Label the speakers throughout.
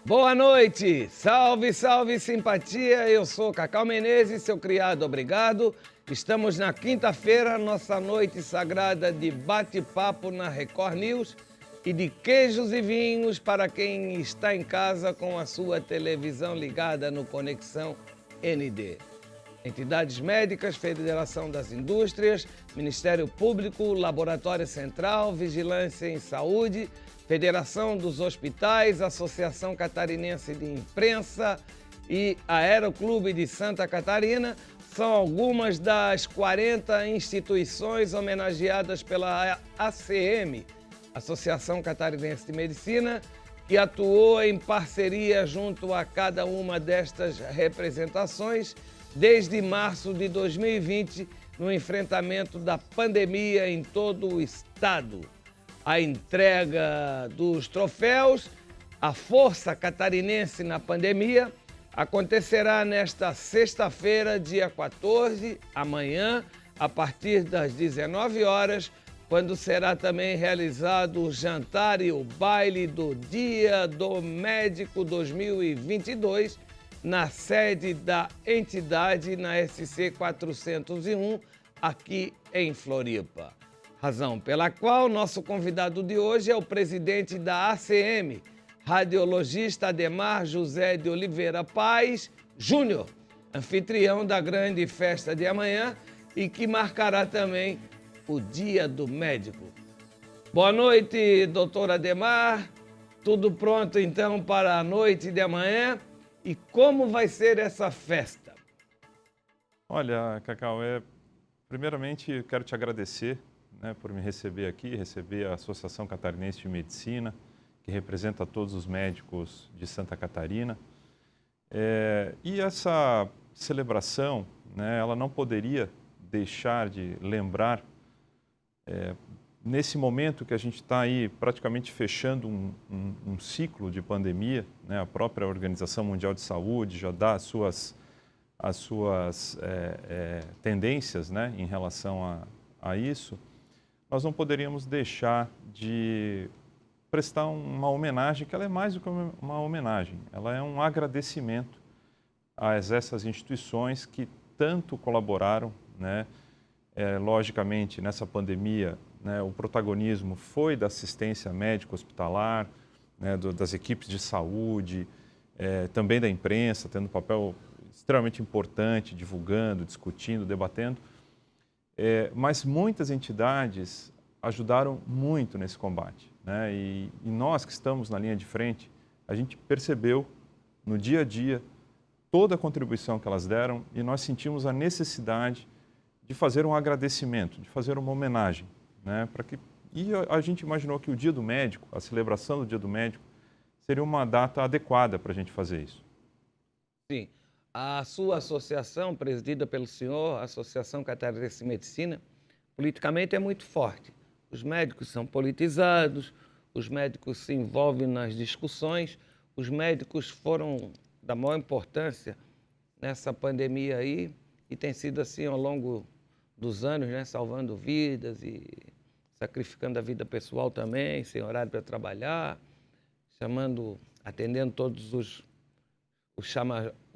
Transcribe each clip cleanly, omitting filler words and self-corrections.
Speaker 1: Boa noite! Salve, salve, simpatia! Eu sou Cacau Menezes, seu criado, obrigado. Estamos na quinta-feira, nossa noite sagrada de bate-papo na Record News e de queijos e vinhos para quem está em casa com a sua televisão ligada no Conexão ND. Entidades médicas, Federação das Indústrias, Ministério Público, Laboratório Central, Vigilância em Saúde, Federação dos Hospitais, Associação Catarinense de Imprensa e Aeroclube de Santa Catarina são algumas das 40 instituições homenageadas pela ACM, Associação Catarinense de Medicina, que atuou em parceria junto a cada uma destas representações desde março de 2020 no enfrentamento da pandemia em todo o estado. A entrega dos troféus à Força Catarinense na Pandemia acontecerá nesta sexta-feira, dia 14, amanhã, a partir das 19 horas, quando será também realizado o jantar e o baile do Dia do Médico 2022, na sede da entidade na SC 401, aqui em Floripa. Razão pela qual nosso convidado de hoje é o presidente da ACM, radiologista Ademar José de Oliveira Paes Júnior, anfitrião da grande festa de amanhã e que marcará também o Dia do Médico. Boa noite, doutor Ademar. Tudo pronto então para a noite de amanhã? E como vai ser essa festa?
Speaker 2: Olha, Cacau, primeiramente eu quero te agradecer, por me receber aqui, receber a Associação Catarinense de Medicina, que representa todos os médicos de Santa Catarina. E essa celebração, ela não poderia deixar de lembrar, nesse momento que a gente está aí praticamente fechando um ciclo de pandemia, a própria Organização Mundial de Saúde já dá as suas tendências, em relação a isso. Nós não poderíamos deixar de prestar uma homenagem, que ela é mais do que uma homenagem, ela é um agradecimento a essas instituições que tanto colaboraram, logicamente, nessa pandemia, o protagonismo foi da assistência médica hospitalar, das equipes de saúde, também da imprensa, tendo um papel extremamente importante, divulgando, discutindo, debatendo. Mas muitas entidades ajudaram muito nesse combate. E nós que estamos na linha de frente, a gente percebeu no dia a dia toda a contribuição que elas deram e nós sentimos a necessidade de fazer um agradecimento, de fazer uma homenagem. E a gente imaginou que o Dia do Médico, a celebração do Dia do Médico, seria uma data adequada para a gente fazer isso.
Speaker 1: Sim. A sua associação, presidida pelo senhor, a Associação Catarinense de Medicina, politicamente é muito forte. Os médicos são politizados, os médicos se envolvem nas discussões, os médicos foram da maior importância nessa pandemia aí e tem sido assim ao longo dos anos, salvando vidas e sacrificando a vida pessoal também, sem horário para trabalhar, atendendo todos os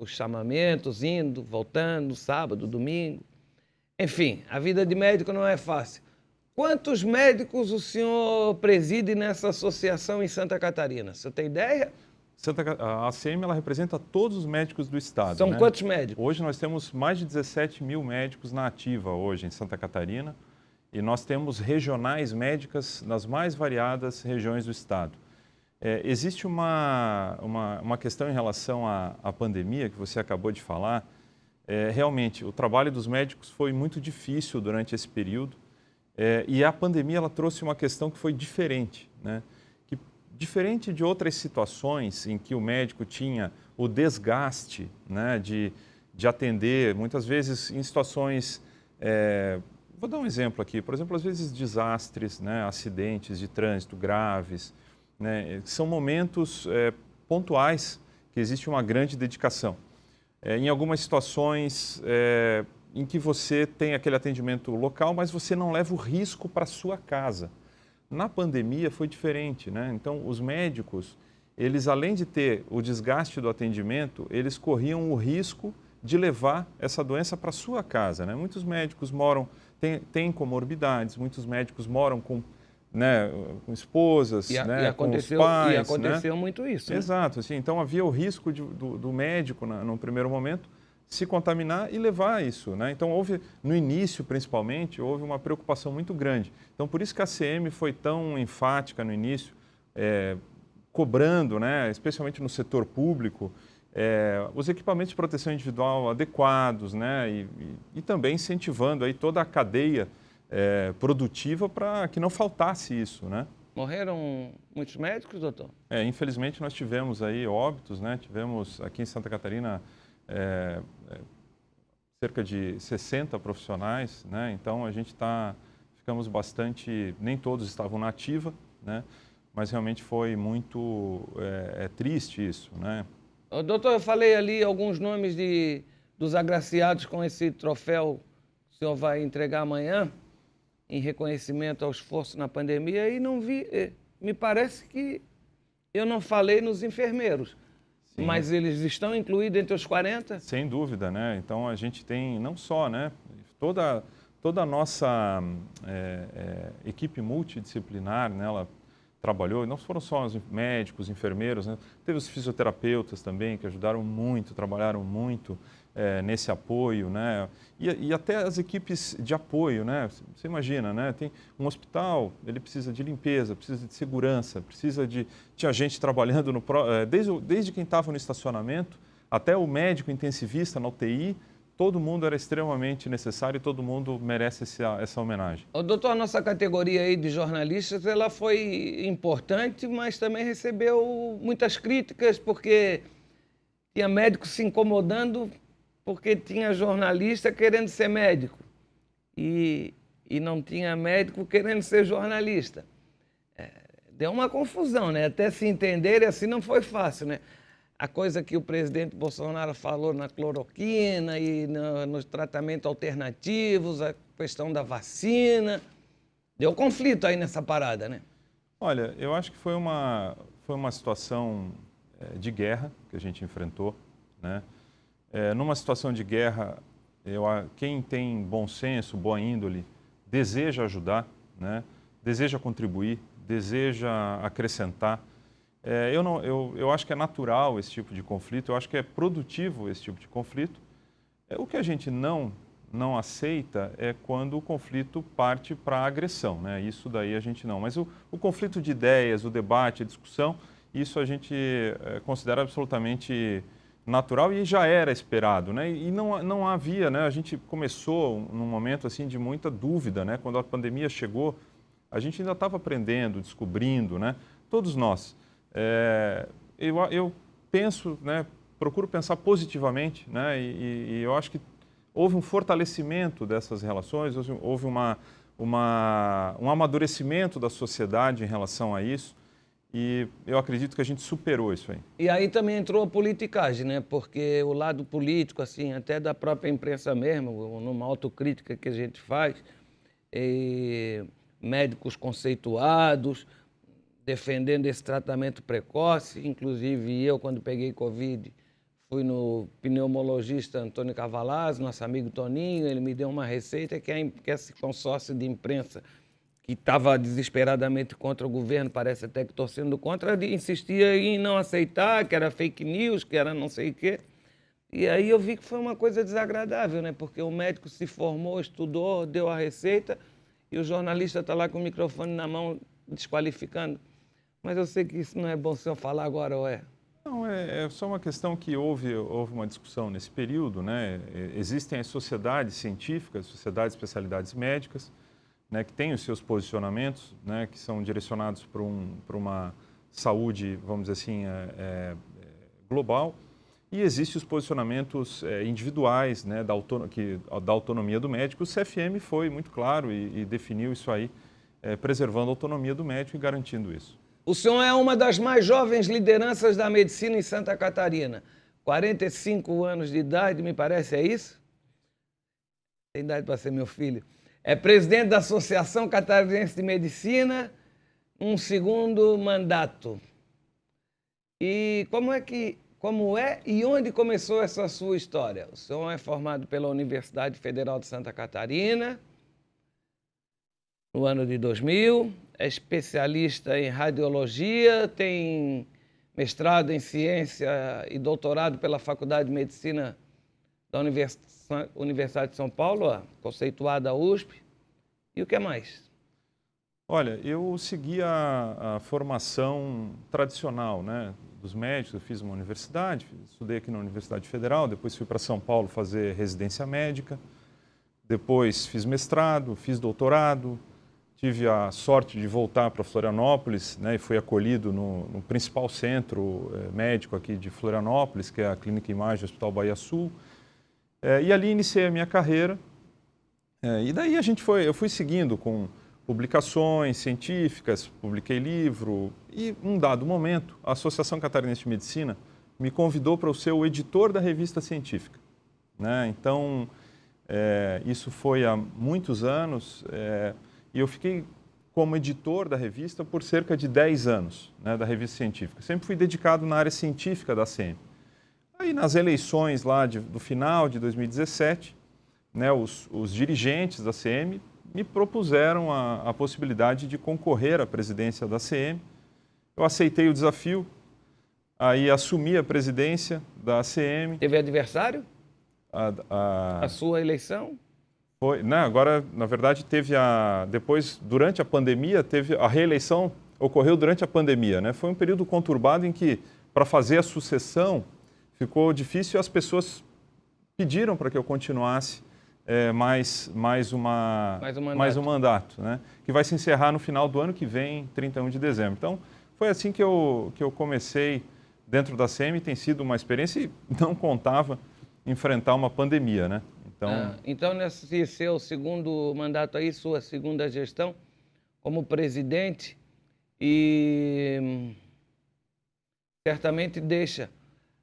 Speaker 1: chamamentos, indo, voltando, sábado, domingo. Enfim, a vida de médico não é fácil. Quantos médicos o senhor preside nessa associação em Santa Catarina? Você tem ideia?
Speaker 2: A ACM ela representa todos os médicos do estado.
Speaker 1: São quantos médicos?
Speaker 2: Hoje nós temos mais de 17 mil médicos na ativa hoje em Santa Catarina e nós temos regionais médicas nas mais variadas regiões do estado. Existe uma questão em relação à pandemia que você acabou de falar. Realmente, o trabalho dos médicos foi muito difícil durante esse período e a pandemia ela trouxe uma questão que foi diferente, que, diferente de outras situações em que o médico tinha o desgaste de atender, muitas vezes em situações... vou dar um exemplo aqui, por exemplo, às vezes desastres, acidentes de trânsito graves, são momentos pontuais que existe uma grande dedicação. Em algumas situações em que você tem aquele atendimento local, mas você não leva o risco para a sua casa. Na pandemia foi diferente, Então, os médicos, eles, além de ter o desgaste do atendimento, eles corriam o risco de levar essa doença para sua casa, né? Muitos médicos moram, têm comorbidades, muitos médicos moram com, né, com esposas, né, com os pais.
Speaker 1: E aconteceu muito isso, né?
Speaker 2: Exato, assim, então havia o risco do médico, no primeiro momento, se contaminar e levar isso, né? Então houve, no início principalmente, houve uma preocupação muito grande. Então por isso que a CM foi tão enfática no início, cobrando, né, especialmente no setor público, os equipamentos de proteção individual adequados, né, e também incentivando aí toda a cadeia produtiva para que não faltasse isso, né?
Speaker 1: Morreram muitos médicos, doutor?
Speaker 2: Infelizmente nós tivemos aí óbitos, né? Tivemos aqui em Santa Catarina cerca de 60 profissionais, né? Então a gente ficamos bastante, nem todos estavam na ativa, né? Mas realmente foi muito triste isso, né?
Speaker 1: Doutor, eu falei ali alguns nomes dos agraciados com esse troféu que o senhor vai entregar amanhã, em reconhecimento ao esforço na pandemia, e não vi, me parece que eu não falei nos enfermeiros. Sim. Mas eles estão incluídos entre os 40?
Speaker 2: Sem dúvida, né? Então a gente tem não só, né, toda a nossa equipe multidisciplinar, né, ela trabalhou, não foram só os médicos, enfermeiros, né? Teve os fisioterapeutas também que ajudaram muito, trabalharam muito nesse apoio, né? E até as equipes de apoio, né? Você imagina, né? Tem um hospital, ele precisa de limpeza, precisa de segurança, precisa de gente trabalhando desde quem estava no estacionamento até o médico intensivista na UTI. Todo mundo era extremamente necessário e todo mundo merece essa homenagem.
Speaker 1: Doutor, a nossa categoria aí de jornalistas, ela foi importante, mas também recebeu muitas críticas, porque tinha médico se incomodando, porque tinha jornalista querendo ser médico e não tinha médico querendo ser jornalista. Deu uma confusão, né? Até se entenderem assim não foi fácil, né? A coisa que o presidente Bolsonaro falou na cloroquina e nos tratamentos alternativos, a questão da vacina. Deu conflito aí nessa parada, né?
Speaker 2: Olha, eu acho que foi uma situação de guerra que a gente enfrentou, né? Numa situação de guerra, quem tem bom senso, boa índole, deseja ajudar, né? Deseja contribuir, deseja acrescentar. Eu acho que é natural esse tipo de conflito, eu acho que é produtivo esse tipo de conflito. O que a gente não aceita é quando o conflito parte para a agressão, né? Isso daí a gente não. Mas o conflito de ideias, o debate, a discussão, isso a gente considera absolutamente natural e já era esperado, né? E não havia, né? A gente começou num momento assim de muita dúvida, né? Quando a pandemia chegou, a gente ainda estava aprendendo, descobrindo, né? Todos nós. Eu penso, né, procuro pensar positivamente, né, e eu acho que houve um fortalecimento dessas relações, houve um amadurecimento da sociedade em relação a isso, e eu acredito que a gente superou isso aí.
Speaker 1: E aí também entrou a politicagem, né, porque o lado político, assim, até da própria imprensa mesmo, numa autocrítica que a gente faz, médicos conceituados, defendendo esse tratamento precoce. Inclusive, eu, quando peguei Covid, fui no pneumologista Antônio Cavalazzo, nosso amigo Toninho, ele me deu uma receita que esse consórcio de imprensa, que estava desesperadamente contra o governo, parece até que torcendo contra, insistia em não aceitar, que era fake news, que era não sei o quê. E aí eu vi que foi uma coisa desagradável, né? Porque o médico se formou, estudou, deu a receita, e o jornalista está lá com o microfone na mão, desqualificando. Mas eu sei que isso não é bom o senhor falar agora, ou é?
Speaker 2: Não, é só uma questão que houve uma discussão nesse período, né? Existem as sociedades científicas, sociedades de especialidades médicas, né, que têm os seus posicionamentos, né, que são direcionados para uma saúde, vamos dizer assim, global, e existem os posicionamentos individuais, né, da autonomia do médico. O CFM foi muito claro e definiu isso aí, preservando a autonomia do médico e garantindo isso.
Speaker 1: O senhor é uma das mais jovens lideranças da medicina em Santa Catarina. 45 anos de idade, me parece, é isso? Tem idade para ser meu filho. É presidente da Associação Catarinense de Medicina, um segundo mandato. E como é e onde começou essa sua história? O senhor é formado pela Universidade Federal de Santa Catarina, no ano de 2000, é especialista em radiologia, tem mestrado em ciência e doutorado pela Faculdade de Medicina da Universidade de São Paulo, a conceituada USP. E o que mais?
Speaker 2: Olha, eu segui a formação tradicional, né, dos médicos. Eu fiz uma universidade, estudei aqui na Universidade Federal, depois fui para São Paulo fazer residência médica, depois fiz mestrado, fiz doutorado, tive a sorte de voltar para Florianópolis, né, e fui acolhido no principal centro médico aqui de Florianópolis, que é a Clínica Imagem Hospital Bahia Sul, e ali iniciei a minha carreira, e daí eu fui seguindo com publicações científicas, publiquei livro, e num dado momento, a Associação Catarinense de Medicina me convidou para eu ser o editor da revista científica, né? Então, isso foi há muitos anos, e eu fiquei como editor da revista por cerca de 10 anos, né, da revista científica. Sempre fui dedicado na área científica da ACM. Aí, nas eleições lá do final de 2017, né, os dirigentes da ACM me propuseram a possibilidade de concorrer à presidência da ACM. Eu aceitei o desafio, aí assumi a presidência da ACM.
Speaker 1: Teve adversário? A sua eleição?
Speaker 2: Foi, né, agora, na verdade, depois, durante a pandemia, a reeleição ocorreu durante a pandemia, né? Foi um período conturbado em que, para fazer a sucessão, ficou difícil e as pessoas pediram para que eu continuasse mais um mandato, né? Que vai se encerrar no final do ano que vem, 31 de dezembro. Então, foi assim que eu comecei dentro da ACM, tem sido uma experiência e não contava enfrentar uma pandemia, né?
Speaker 1: Então, nesse seu segundo mandato aí, sua segunda gestão como presidente, e certamente deixa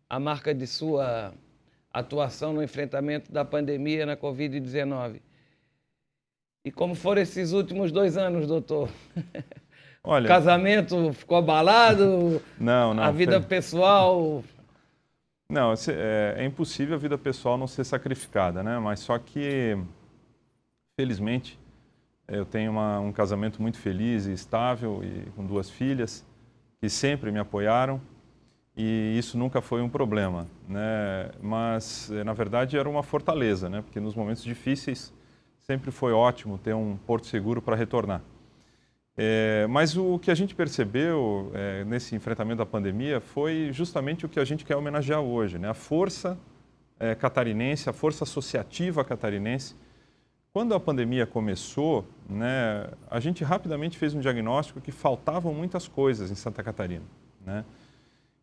Speaker 1: a marca de sua atuação no enfrentamento da pandemia na Covid-19. E como foram esses últimos 2 anos, doutor?
Speaker 2: Olha,
Speaker 1: o casamento ficou abalado?
Speaker 2: Não.
Speaker 1: A vida pessoal...
Speaker 2: Não, é impossível a vida pessoal não ser sacrificada, né? Mas só que, felizmente, eu tenho um casamento muito feliz e estável e com 2 filhas que sempre me apoiaram. E isso nunca foi um problema, né? Mas, na verdade, era uma fortaleza, né? Porque nos momentos difíceis sempre foi ótimo ter um porto seguro para retornar. Mas o que a gente percebeu nesse enfrentamento da pandemia foi justamente o que a gente quer homenagear hoje, né? A força catarinense, a força associativa catarinense. Quando a pandemia começou, né, a gente rapidamente fez um diagnóstico que faltavam muitas coisas em Santa Catarina, né?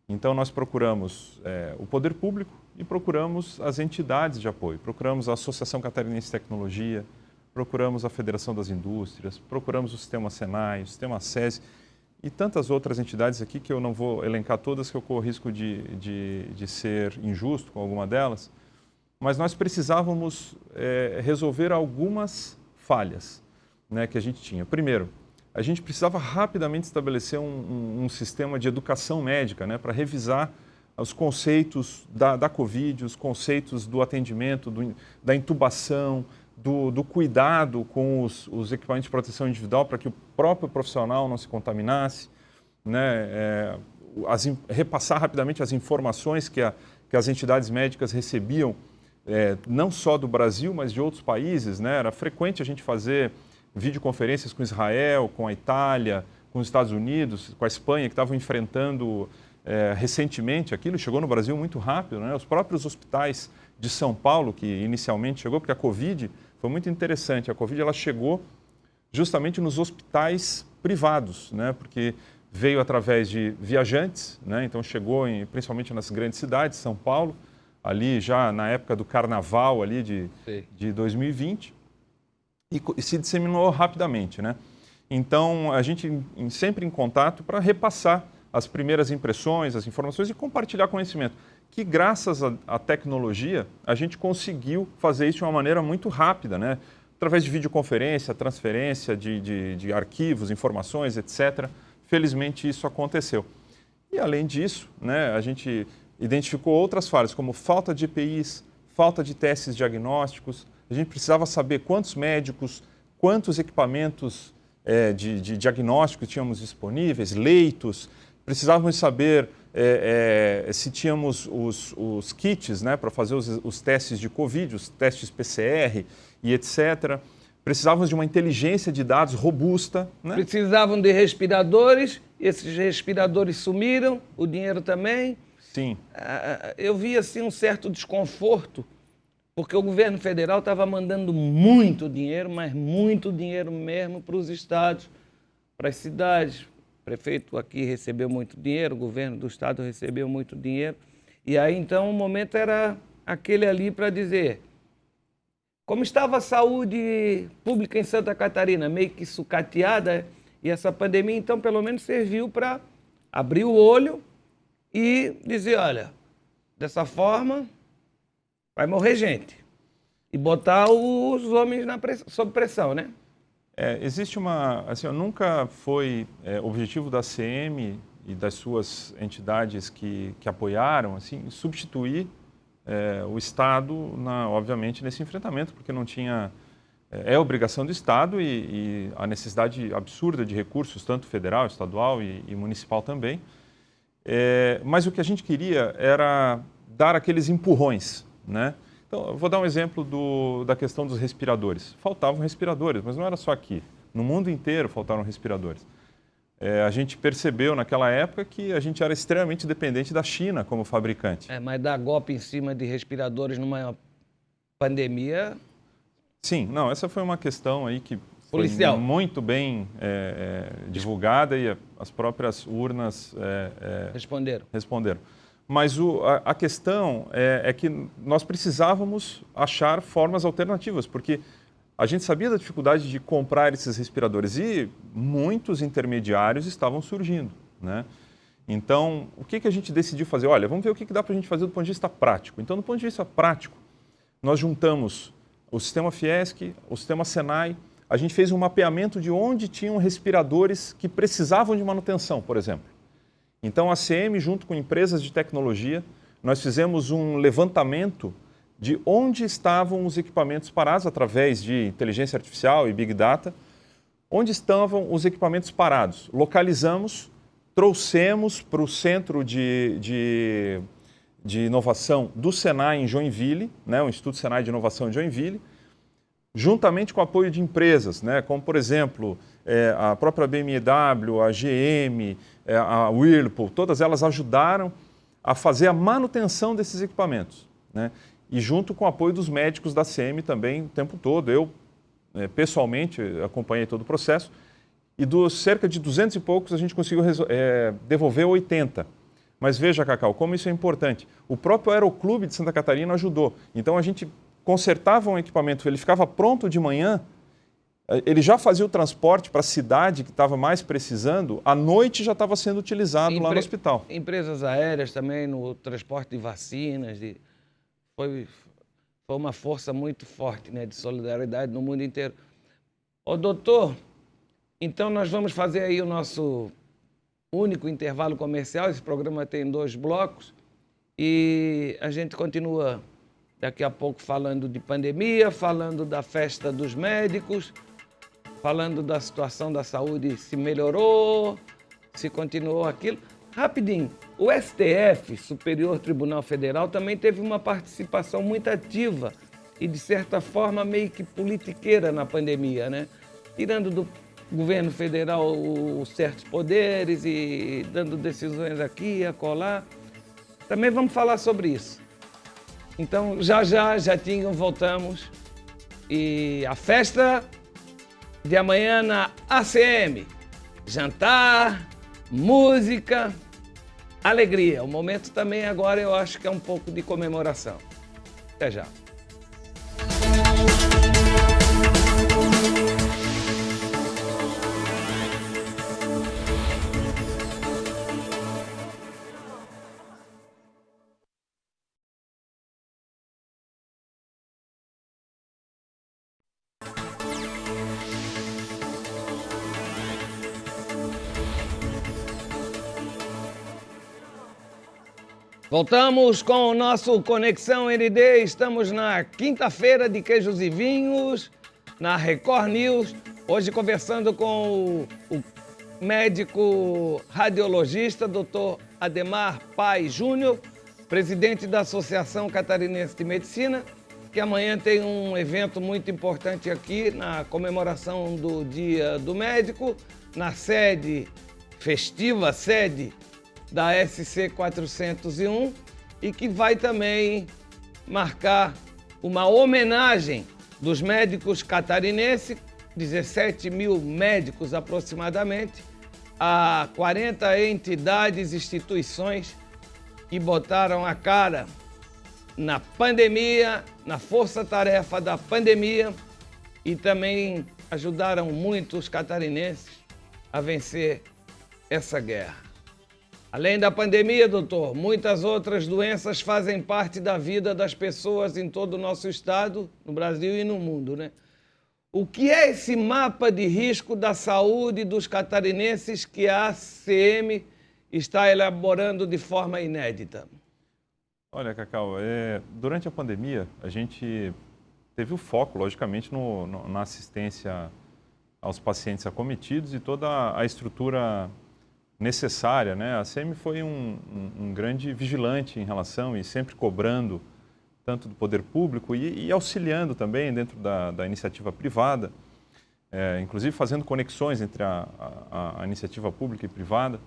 Speaker 2: Então, nós procuramos o poder público e procuramos as entidades de apoio. Procuramos a Associação Catarinense de Tecnologia, procuramos a Federação das Indústrias, procuramos o Sistema Senai, o Sistema SESI e tantas outras entidades aqui que eu não vou elencar todas, que eu corro risco de ser injusto com alguma delas. Mas nós precisávamos resolver algumas falhas, né, que a gente tinha. Primeiro, a gente precisava rapidamente estabelecer um sistema de educação médica, né, para revisar os conceitos da Covid, os conceitos do atendimento, da intubação, do cuidado com os equipamentos de proteção individual para que o próprio profissional não se contaminasse, né, repassar rapidamente as informações que as entidades médicas recebiam, não só do Brasil, mas de outros países, né? Era frequente a gente fazer videoconferências com Israel, com a Itália, com os Estados Unidos, com a Espanha, que estavam enfrentando recentemente aquilo. Chegou no Brasil muito rápido, né? Os próprios hospitais de São Paulo, que inicialmente chegou, porque a Covid foi muito interessante. A Covid ela chegou justamente nos hospitais privados, né? Porque veio através de viajantes, né? Então chegou principalmente nas grandes cidades, São Paulo, ali já na época do carnaval ali de 2020, e se disseminou rapidamente, né? Então, a gente sempre em contato para repassar as primeiras impressões, as informações e compartilhar conhecimento, que graças à tecnologia, a gente conseguiu fazer isso de uma maneira muito rápida, né? Através de videoconferência, transferência de arquivos, informações, etc. Felizmente, isso aconteceu. E, além disso, né, a gente identificou outras falhas, como falta de EPIs, falta de testes diagnósticos. A gente precisava saber quantos médicos, quantos equipamentos de diagnóstico tínhamos disponíveis, leitos. Precisávamos saber se tínhamos os kits, né, para fazer os testes de Covid, os testes PCR e etc. Precisávamos de uma inteligência de dados robusta. Né?
Speaker 1: Precisavam de respiradores, esses respiradores sumiram, o dinheiro também.
Speaker 2: Sim.
Speaker 1: Eu vi assim um certo desconforto, porque o governo federal estava mandando muito dinheiro, mas muito dinheiro mesmo para os estados, para as cidades. O prefeito aqui recebeu muito dinheiro, o governo do estado recebeu muito dinheiro. E aí então o momento era aquele ali para dizer... Como estava a saúde pública em Santa Catarina, meio que sucateada, e essa pandemia, então, pelo menos serviu para abrir o olho e dizer, olha, dessa forma vai morrer gente. E botar os homens sob pressão, né?
Speaker 2: Existe uma... Assim, nunca foi objetivo da CM e das suas entidades que apoiaram, assim, substituir o Estado, obviamente, nesse enfrentamento, porque não tinha... É obrigação do Estado e a necessidade absurda de recursos, tanto federal, estadual e municipal também. Mas o que a gente queria era dar aqueles empurrões, né? Então, eu vou dar um exemplo da questão dos respiradores. Faltavam respiradores, mas não era só aqui. No mundo inteiro faltaram respiradores. A gente percebeu naquela época que a gente era extremamente dependente da China como fabricante.
Speaker 1: Mas dar golpe em cima de respiradores numa pandemia...
Speaker 2: Sim, não, essa foi uma questão aí que foi
Speaker 1: policial.
Speaker 2: Muito bem divulgada e as próprias urnas responderam. Mas a questão é que nós precisávamos achar formas alternativas, porque a gente sabia da dificuldade de comprar esses respiradores e muitos intermediários estavam surgindo, né? Então, o que a gente decidiu fazer? Olha, vamos ver o que dá para a gente fazer do ponto de vista prático. Então, do ponto de vista prático, nós juntamos o sistema Fiesc, o sistema Senai, a gente fez um mapeamento de onde tinham respiradores que precisavam de manutenção, por exemplo. Então, a CM, junto com empresas de tecnologia, nós fizemos um levantamento de onde estavam os equipamentos parados através de inteligência artificial e Big Data, onde estavam os equipamentos parados. Localizamos, trouxemos para o Centro de Inovação do Senai em Joinville, né, o Instituto Senai de Inovação em Joinville, juntamente com o apoio de empresas, né, como, por exemplo, a própria BMW, a GM, a Whirlpool, todas elas ajudaram a fazer a manutenção desses equipamentos, né? E junto com o apoio dos médicos da CM também o tempo todo. Eu, pessoalmente, acompanhei todo o processo e dos cerca de 200 e poucos a gente conseguiu devolver 80. Mas veja, Cacau, como isso é importante. O próprio Aeroclube de Santa Catarina ajudou. Então a gente consertava um equipamento, ele ficava pronto de manhã, ele já fazia o transporte para a cidade que estava mais precisando, à noite já estava sendo utilizado lá no hospital.
Speaker 1: Empresas aéreas também, no transporte de vacinas, foi uma força muito forte, né, de solidariedade no mundo inteiro. Ô, doutor, então nós vamos fazer aí o nosso único intervalo comercial. Esse programa tem 2 blocos e a gente continua daqui a pouco falando de pandemia, falando da festa dos médicos, falando da situação da saúde, se melhorou, se continuou aquilo. Rapidinho, o STF, Superior Tribunal Federal, também teve uma participação muito ativa e, de certa forma, meio que politiqueira na pandemia, né? Tirando do governo federal certos poderes e dando decisões aqui e acolá. Também vamos falar sobre isso. Então, já voltamos. E a festa de amanhã na ACM. Jantar, música, alegria. O momento também agora eu acho que é um pouco de comemoração. Até já. Voltamos com o nosso Conexão ND. Estamos na quinta-feira de queijos e vinhos, na Record News. Hoje conversando com o médico radiologista, Dr. Ademar Pai Júnior, presidente da Associação Catarinense de Medicina, que amanhã tem um evento muito importante aqui na comemoração do Dia do Médico, na festiva sede da SC 401, e que vai também marcar uma homenagem dos médicos catarinenses, 17 mil médicos aproximadamente, a 40 entidades, instituições que botaram a cara na pandemia, na força-tarefa da pandemia, e também ajudaram muito os catarinenses a vencer essa guerra. Além da pandemia, doutor, muitas outras doenças fazem parte da vida das pessoas em todo o nosso estado, no Brasil e no mundo, né? O que é esse mapa de risco da saúde dos catarinenses que a ACM está elaborando de forma inédita?
Speaker 2: Olha, Cacau, durante a pandemia, a gente teve o foco, logicamente, na assistência aos pacientes acometidos e toda a estrutura necessária, né? A ACM foi um grande vigilante em relação e sempre cobrando tanto do poder público e auxiliando também dentro da iniciativa privada, inclusive fazendo conexões entre a iniciativa pública e privada.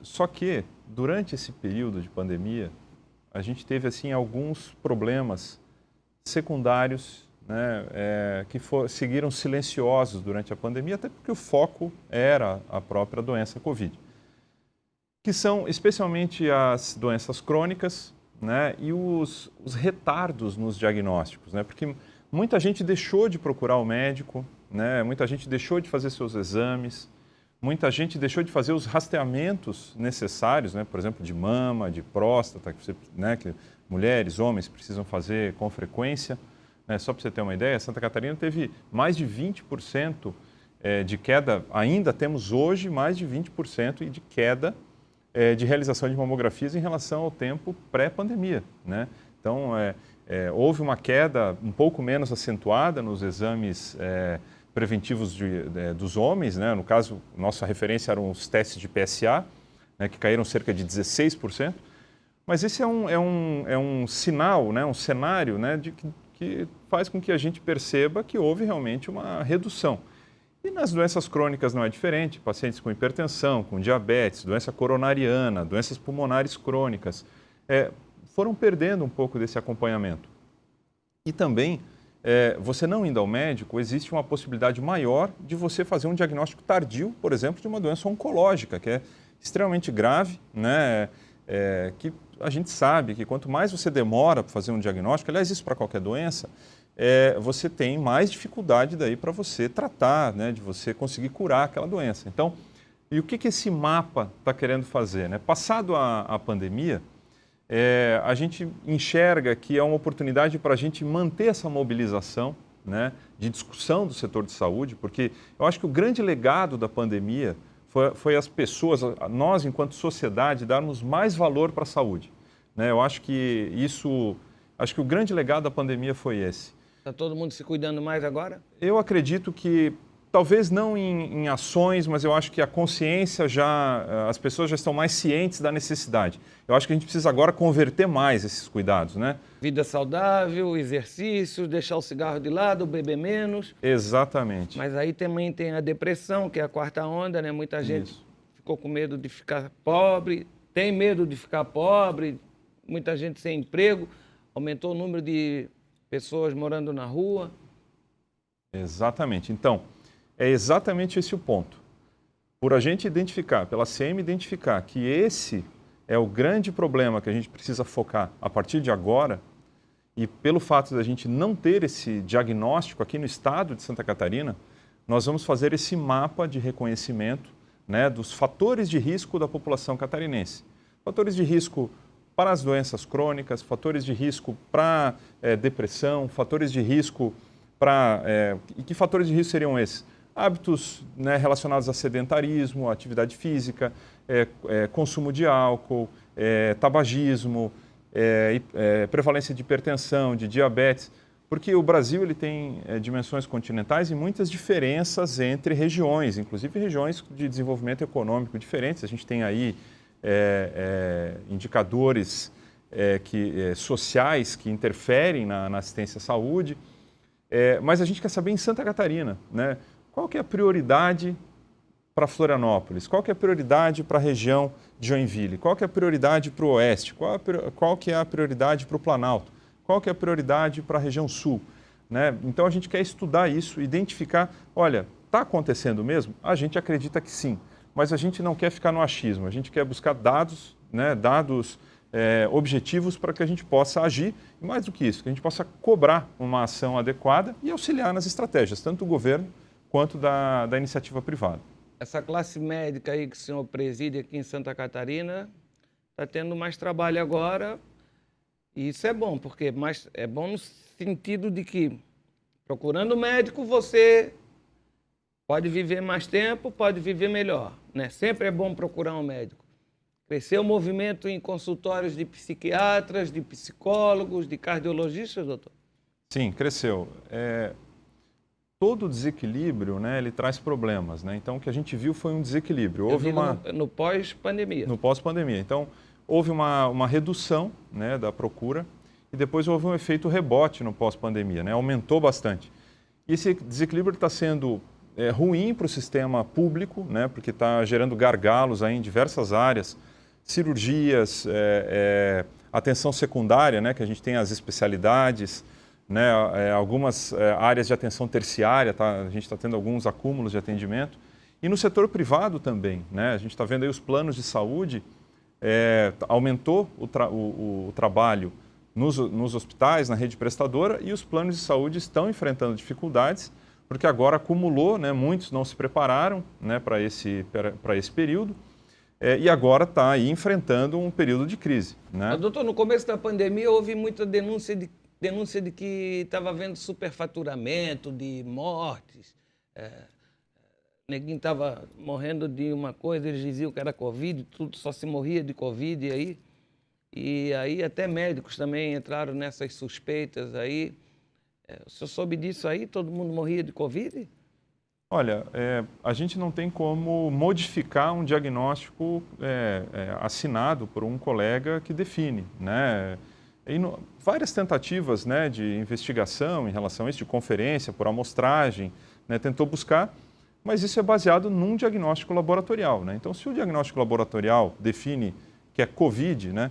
Speaker 2: Só que, durante esse período de pandemia, a gente teve assim, alguns problemas secundários, né, que seguiram silenciosos durante a pandemia, até porque o foco era a própria doença Covid, que são especialmente as doenças crônicas, né, e os retardos nos diagnósticos, né, porque muita gente deixou de procurar o médico, né, muita gente deixou de fazer seus exames, muita gente deixou de fazer os rastreamentos necessários, né, por exemplo, de mama, de próstata, que mulheres, homens precisam fazer com frequência. Só para você ter uma ideia, Santa Catarina teve mais de 20% de queda, ainda temos hoje mais de 20% de queda de realização de mamografias em relação ao tempo pré-pandemia, né? Então, houve uma queda um pouco menos acentuada nos exames preventivos dos homens, né? No caso, nossa referência eram os testes de PSA, né, que caíram cerca de 16%, mas esse é um sinal, né, um cenário, né, que faz com que a gente perceba que houve realmente uma redução. E nas doenças crônicas não é diferente, pacientes com hipertensão, com diabetes, doença coronariana, doenças pulmonares crônicas, foram perdendo um pouco desse acompanhamento. E também, você não indo ao médico, existe uma possibilidade maior de você fazer um diagnóstico tardio, por exemplo, de uma doença oncológica, que é extremamente grave, né? Que a gente sabe que quanto mais você demora para fazer um diagnóstico, aliás, isso para qualquer doença, você tem mais dificuldade daí para você tratar, né, de você conseguir curar aquela doença. Então, e o que esse mapa está querendo fazer, né? Passado a pandemia, a gente enxerga que é uma oportunidade para a gente manter essa mobilização, né, de discussão do setor de saúde, porque eu acho que o grande legado da pandemia foi as pessoas, nós enquanto sociedade, darmos mais valor para a saúde, né? Eu acho que acho que o grande legado da pandemia foi esse.
Speaker 1: Está todo mundo se cuidando mais agora?
Speaker 2: Eu acredito que, talvez não em ações, mas eu acho que a consciência as pessoas já estão mais cientes da necessidade. Eu acho que a gente precisa agora converter mais esses cuidados, né?
Speaker 1: Vida saudável, exercício, deixar o cigarro de lado, beber menos.
Speaker 2: Exatamente.
Speaker 1: Mas aí também tem a depressão, que é a quarta onda, né? Muita gente ficou com medo de ficar pobre, tem medo de ficar pobre, muita gente sem emprego, aumentou o número de pessoas morando na rua.
Speaker 2: Exatamente. Então, é exatamente esse o ponto. Por a gente identificar, pela ACM identificar que esse é o grande problema que a gente precisa focar a partir de agora, e pelo fato de a gente não ter esse diagnóstico aqui no estado de Santa Catarina, nós vamos fazer esse mapa de reconhecimento, né, dos fatores de risco da população catarinense. Fatores de risco para as doenças crônicas, fatores de risco para depressão, fatores de risco para... E que fatores de risco seriam esses? Hábitos, né, relacionados a sedentarismo, atividade física, consumo de álcool, tabagismo, prevalência de hipertensão, de diabetes, porque o Brasil ele tem dimensões continentais e muitas diferenças entre regiões, inclusive regiões de desenvolvimento econômico diferentes. A gente tem aí indicadores sociais que interferem na assistência à saúde, mas a gente quer saber em Santa Catarina, né, qual que é a prioridade para Florianópolis, qual que é a prioridade para a região de Joinville, qual que é a prioridade para o Oeste, qual que é a prioridade para o Planalto, qual que é a prioridade para a região Sul, né? Então a gente quer estudar isso, identificar, olha, está acontecendo mesmo? A gente acredita que sim, mas a gente não quer ficar no achismo, a gente quer buscar dados, né, dados objetivos para que a gente possa agir, e mais do que isso, que a gente possa cobrar uma ação adequada e auxiliar nas estratégias, tanto do governo quanto da iniciativa privada.
Speaker 1: Essa classe médica aí que o senhor preside aqui em Santa Catarina está tendo mais trabalho agora, e isso é bom, porque é bom no sentido de que, procurando médico, você pode viver mais tempo, pode viver melhor, né? Sempre é bom procurar um médico. Cresceu o movimento em consultórios de psiquiatras, de psicólogos, de cardiologistas, doutor?
Speaker 2: Sim, cresceu. Todo desequilíbrio, né, ele traz problemas, né? Então, o que a gente viu foi um desequilíbrio.
Speaker 1: No pós-pandemia.
Speaker 2: No pós-pandemia. Então, houve uma redução, né, da procura e depois houve um efeito rebote no pós-pandemia, né? Aumentou bastante. E esse desequilíbrio está sendo ruim para o sistema público, né, porque está gerando gargalos aí em diversas áreas, cirurgias, atenção secundária, né, que a gente tem as especialidades, né, algumas áreas de atenção terciária, a gente está tendo alguns acúmulos de atendimento. E no setor privado também, né, a gente está vendo aí os planos de saúde, aumentou o trabalho nos hospitais, na rede prestadora, e os planos de saúde estão enfrentando dificuldades, porque agora acumulou, né, muitos não se prepararam, né, para esse período, e agora está aí enfrentando um período de crise, né?
Speaker 1: Doutor, no começo da pandemia houve muita denúncia de que estava havendo superfaturamento, de mortes. Neguinho estava morrendo de uma coisa, eles diziam que era Covid, tudo só se morria de Covid e aí até médicos também entraram nessas suspeitas aí. O senhor soube disso aí? Todo mundo morria de Covid?
Speaker 2: Olha, a gente não tem como modificar um diagnóstico assinado por um colega que define, né? Várias tentativas, né, de investigação em relação a isso, de conferência, por amostragem, né, tentou buscar, mas isso é baseado num diagnóstico laboratorial, né? Então, se o diagnóstico laboratorial define que é Covid, né,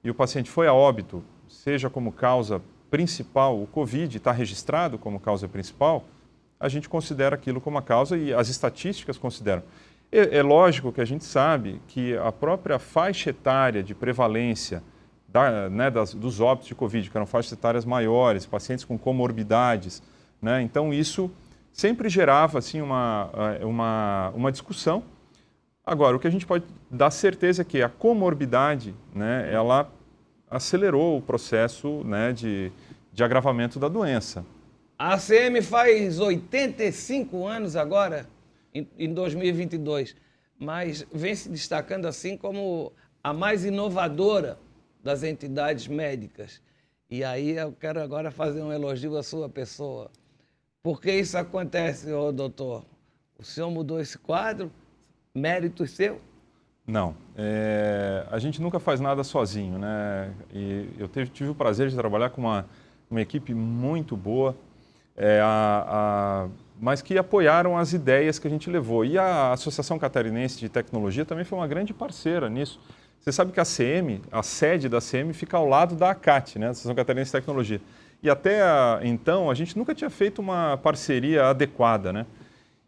Speaker 2: e o paciente foi a óbito, seja como causa principal, o Covid está registrado como causa principal, a gente considera aquilo como a causa e as estatísticas consideram. É lógico que a gente sabe que a própria faixa etária de prevalência dos óbitos de Covid, que eram faixas etárias maiores, pacientes com comorbidades, né? Então isso sempre gerava assim, uma discussão. Agora, o que a gente pode dar certeza é que a comorbidade, né, ela acelerou o processo, né, de agravamento da doença.
Speaker 1: A ACM faz 85 anos agora, em 2022, mas vem se destacando assim como a mais inovadora das entidades médicas. E aí eu quero agora fazer um elogio à sua pessoa. Por que isso acontece, ô doutor? O senhor mudou esse quadro? Mérito seu?
Speaker 2: Não. A gente nunca faz nada sozinho, né? E eu tive o prazer de trabalhar com uma equipe muito boa, mas que apoiaram as ideias que a gente levou. E a Associação Catarinense de Tecnologia também foi uma grande parceira nisso. Você sabe que a sede da ACM fica ao lado da ACAT, né, Associação Catarinense de Tecnologia. E até então, a gente nunca tinha feito uma parceria adequada, né?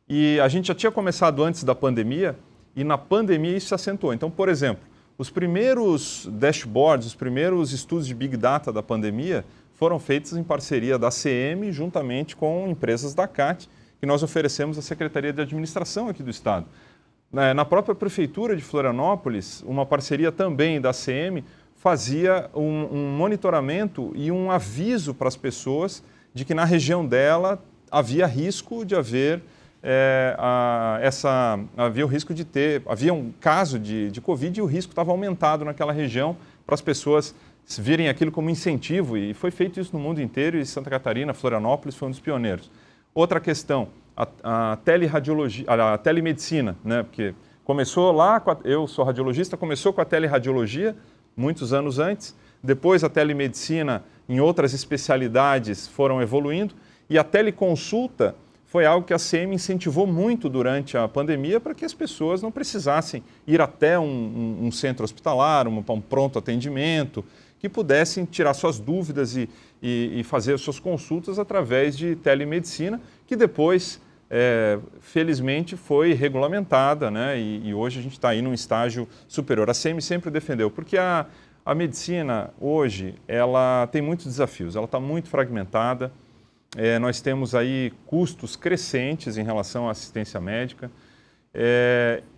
Speaker 2: E a gente já tinha começado antes da pandemia, e na pandemia isso se acentuou. Então, por exemplo, os primeiros dashboards, os primeiros estudos de Big Data da pandemia foram feitos em parceria da ACM juntamente com empresas da ACAT, que nós oferecemos à Secretaria de Administração aqui do Estado. Na própria Prefeitura de Florianópolis, uma parceria também da ACM fazia um monitoramento e um aviso para as pessoas de que na região dela havia risco de haver havia o risco de havia um caso de Covid e o risco estava aumentado naquela região para as pessoas virem aquilo como incentivo, e foi feito isso no mundo inteiro, e Santa Catarina, Florianópolis foi um dos pioneiros. Outra questão, a teleradiologia, a telemedicina, né? Porque começou lá, eu sou radiologista, começou com a teleradiologia, muitos anos antes, depois a telemedicina em outras especialidades foram evoluindo, e a teleconsulta foi algo que a CM incentivou muito durante a pandemia para que as pessoas não precisassem ir até um centro hospitalar, um pronto atendimento, que pudessem tirar suas dúvidas e fazer suas consultas através de telemedicina, que depois, felizmente, foi regulamentada, né? E hoje a gente está aí num estágio superior. A CM sempre defendeu, porque a medicina hoje ela tem muitos desafios, ela está muito fragmentada. Nós temos aí custos crescentes em relação à assistência médica,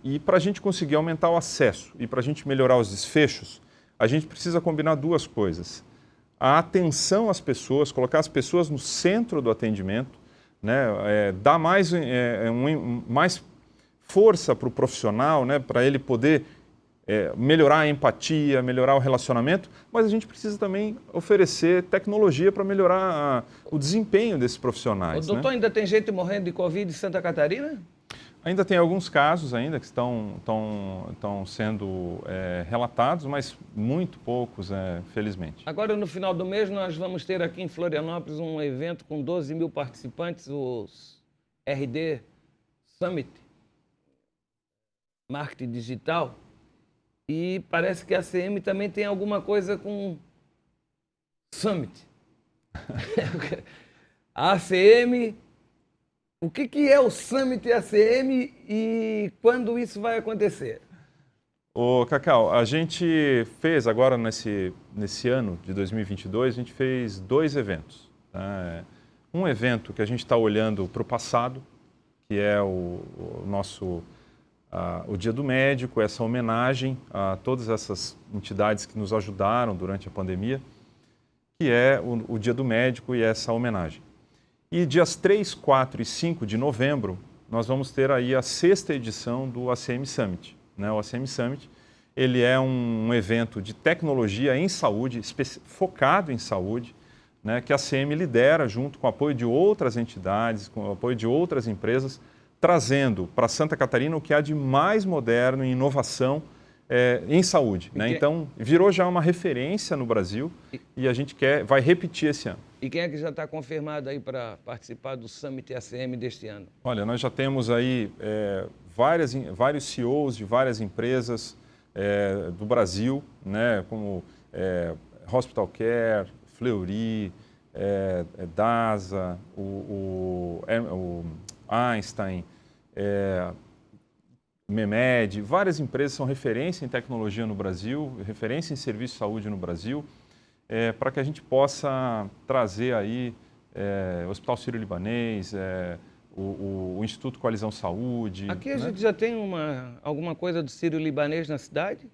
Speaker 2: e para a gente conseguir aumentar o acesso e para a gente melhorar os desfechos, a gente precisa combinar duas coisas. A atenção às pessoas, colocar as pessoas no centro do atendimento, né? Dar mais força para o profissional, né? Para ele poder melhorar a empatia, melhorar o relacionamento, mas a gente precisa também oferecer tecnologia para melhorar o desempenho desses profissionais.
Speaker 1: O doutor, ainda tem gente morrendo de Covid em Santa Catarina?
Speaker 2: Ainda tem alguns casos ainda que estão sendo relatados, mas muito poucos, felizmente.
Speaker 1: Agora, no final do mês, nós vamos ter aqui em Florianópolis um evento com 12 mil participantes, os RD Summit, Marketing Digital. E parece que a ACM também tem alguma coisa com Summit. A ACM, o que é o Summit ACM e quando isso vai acontecer?
Speaker 2: Ô, Cacau, a gente fez agora nesse ano de 2022, a gente fez 2 eventos. Tá? Um evento que a gente está olhando para o passado, que é o nosso... o Dia do Médico, essa homenagem a todas essas entidades que nos ajudaram durante a pandemia, que é o Dia do Médico e essa homenagem. E dias 3, 4 e 5 de novembro, nós vamos ter aí a 6ª edição do ACM Summit. Né? O ACM Summit, ele é um evento de tecnologia em saúde, focado em saúde, né? Que a ACM lidera junto com o apoio de outras entidades, com o apoio de outras empresas, trazendo para Santa Catarina o que há de mais moderno em inovação em saúde. Né? Então, virou já uma referência no Brasil e a gente vai repetir esse ano.
Speaker 1: E quem é que já está confirmado aí para participar do Summit ACM deste ano?
Speaker 2: Olha, nós já temos aí vários CEOs de várias empresas do Brasil, né? Como Hospital Care, Fleury, DASA, o Einstein, Memed, várias empresas são referência em tecnologia no Brasil, referência em serviço de saúde no Brasil, para que a gente possa trazer aí o Hospital Sírio-Libanês, o Instituto Coalizão Saúde.
Speaker 1: Aqui a
Speaker 2: né?
Speaker 1: gente já tem alguma coisa do Sírio-Libanês na cidade?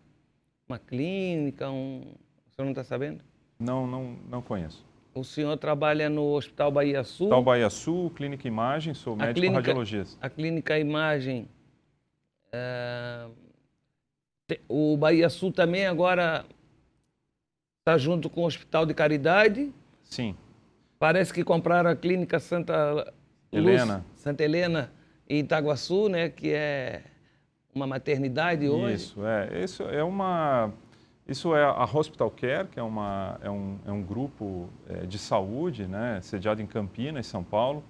Speaker 1: Uma clínica, O senhor não está sabendo?
Speaker 2: Não conheço.
Speaker 1: O senhor trabalha no Hospital Bahia Sul?
Speaker 2: Hospital Bahia Sul, Clínica Imagem, sou médico radiologista.
Speaker 1: A Clínica Imagem, o Bahia Sul também agora está junto com o Hospital de Caridade?
Speaker 2: Sim.
Speaker 1: Parece que compraram a Clínica Santa Helena em Itaguaçu, né, que é uma maternidade hoje.
Speaker 2: Isso é a Hospital Care, que é um grupo de saúde, né, sediado em Campinas, São Paulo.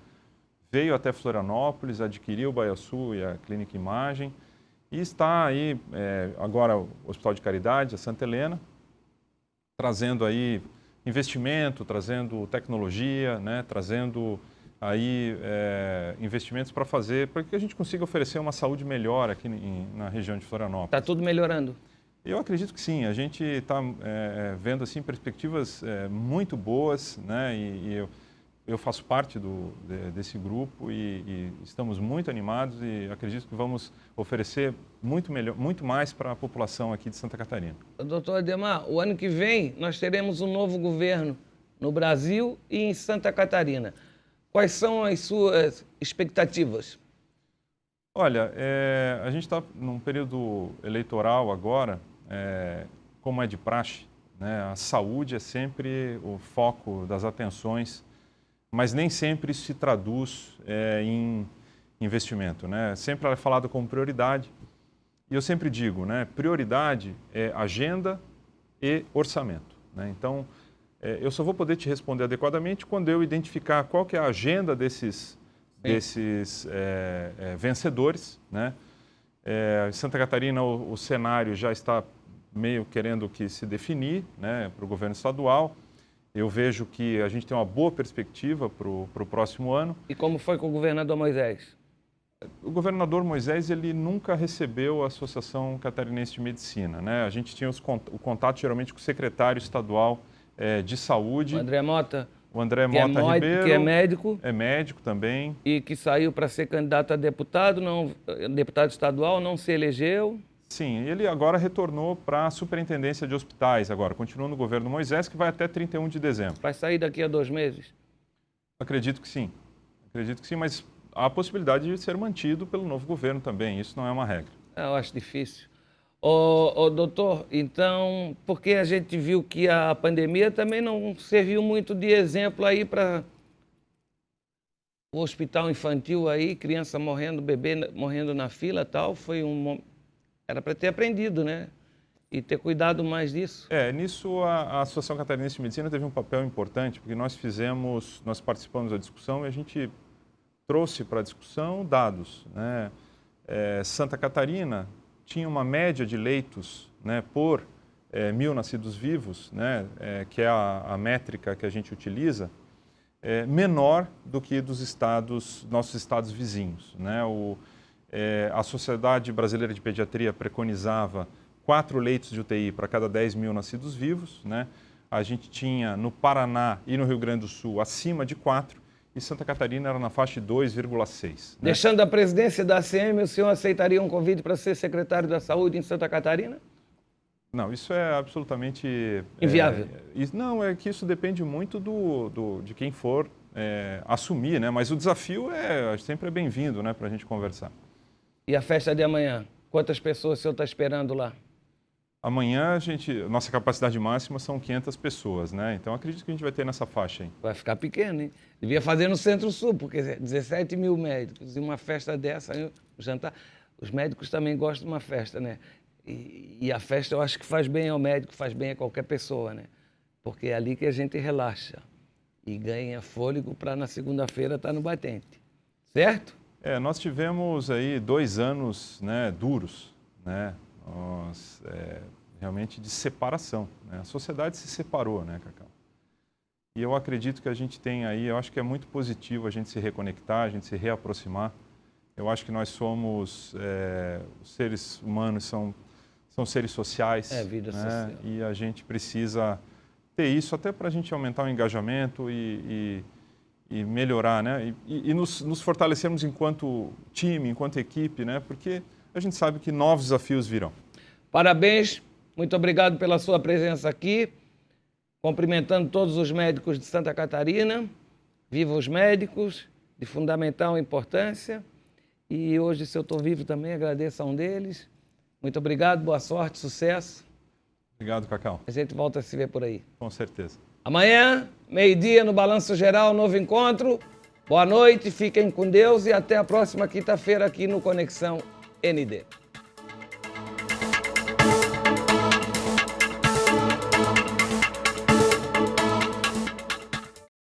Speaker 2: Veio até Florianópolis, adquiriu o Bahia Sul e a Clínica Imagem. E está aí agora o Hospital de Caridade, a Santa Helena, trazendo aí investimento, trazendo tecnologia, né, trazendo aí investimentos para que a gente consiga oferecer uma saúde melhor aqui na região de Florianópolis.
Speaker 1: Está tudo melhorando?
Speaker 2: Eu acredito que sim. A gente está vendo assim perspectivas muito boas, né? E eu faço parte desse grupo e estamos muito animados e acredito que vamos oferecer muito mais para a população aqui de Santa Catarina.
Speaker 1: Doutor Ademar, o ano que vem nós teremos um novo governo no Brasil e em Santa Catarina. Quais são as suas expectativas?
Speaker 2: Olha, a gente está num período eleitoral agora, como é de praxe, né? A saúde é sempre o foco das atenções, mas nem sempre isso se traduz em investimento, né? Sempre é falado como prioridade. E eu sempre digo, né? Prioridade é agenda e orçamento, né? Então, eu só vou poder te responder adequadamente quando eu identificar qual que é a agenda desses vencedores, né? Em Santa Catarina, o cenário já está meio querendo que se definir, né, para o governo estadual. Eu vejo que a gente tem uma boa perspectiva para o próximo ano.
Speaker 1: E como foi com o governador Moisés?
Speaker 2: O governador Moisés, ele nunca recebeu a Associação Catarinense de Medicina, né? A gente tinha o contato geralmente com o secretário estadual de saúde.
Speaker 1: O André Mota?
Speaker 2: O André Mota Ribeiro.
Speaker 1: Que é médico.
Speaker 2: É médico também.
Speaker 1: E que saiu para ser candidato a deputado, deputado estadual, não se elegeu.
Speaker 2: Sim, ele agora retornou para a superintendência de hospitais, agora continua no governo Moisés, que vai até 31 de dezembro.
Speaker 1: Vai sair daqui a 2 meses?
Speaker 2: Acredito que sim, mas há a possibilidade de ser mantido pelo novo governo também, isso não é uma regra.
Speaker 1: Eu acho difícil. Doutor, então, porque a gente viu que a pandemia também não serviu muito de exemplo aí para o hospital infantil aí, criança morrendo, bebê morrendo na fila e tal, era para ter aprendido, né? E ter cuidado mais disso.
Speaker 2: Nisso a Associação Catarinense de Medicina teve um papel importante, porque nós participamos da discussão e a gente trouxe para a discussão dados, né? Santa Catarina tinha uma média de leitos, né, por 1.000 nascidos vivos, né, que é a métrica que a gente utiliza, menor do que dos nossos estados vizinhos, né? A Sociedade Brasileira de Pediatria preconizava 4 leitos de UTI para cada 10.000 nascidos vivos, né? A gente tinha no Paraná e no Rio Grande do Sul acima de 4 e Santa Catarina era na faixa de 2,6. Né?
Speaker 1: Deixando a presidência da ACM, o senhor aceitaria um convite para ser secretário da Saúde em Santa Catarina?
Speaker 2: Não, isso é absolutamente...
Speaker 1: inviável.
Speaker 2: Não, é que isso depende muito de quem for assumir, né? Mas o desafio sempre é bem-vindo, né, para a gente conversar.
Speaker 1: E a festa de amanhã? Quantas pessoas o senhor está esperando lá?
Speaker 2: Amanhã, nossa capacidade máxima são 500 pessoas, né? Então, acredito que a gente vai ter nessa faixa aí.
Speaker 1: Vai ficar pequeno, hein? Devia fazer no Centro-Sul, porque 17 mil médicos e uma festa dessa, o jantar... Os médicos também gostam de uma festa, né? E a festa eu acho que faz bem ao médico, faz bem a qualquer pessoa, né? Porque é ali que a gente relaxa e ganha fôlego para na segunda-feira estar no batente. Certo?
Speaker 2: Nós tivemos aí 2 anos, né, duros, né? Realmente de separação, né? A sociedade se separou, né, Cacau? E eu acredito que a gente tem aí, eu acho que é muito positivo a gente se reconectar, a gente se reaproximar. Eu acho que nós somos, os seres humanos são seres sociais,
Speaker 1: vida
Speaker 2: né?
Speaker 1: social.
Speaker 2: E a gente precisa ter isso até para a gente aumentar o engajamento e melhorar, né? E nos fortalecermos enquanto time, enquanto equipe, né? Porque a gente sabe que novos desafios virão.
Speaker 1: Parabéns, muito obrigado pela sua presença aqui, cumprimentando todos os médicos de Santa Catarina, viva os médicos, de fundamental importância, e hoje, se eu estou vivo também, agradeço a um deles. Muito obrigado, boa sorte, sucesso.
Speaker 2: Obrigado, Cacau.
Speaker 1: A gente volta a se ver por aí.
Speaker 2: Com certeza.
Speaker 1: Amanhã, meio-dia, no Balanço Geral, novo encontro. Boa noite, fiquem com Deus e até a próxima quinta-feira aqui no Conexão ND.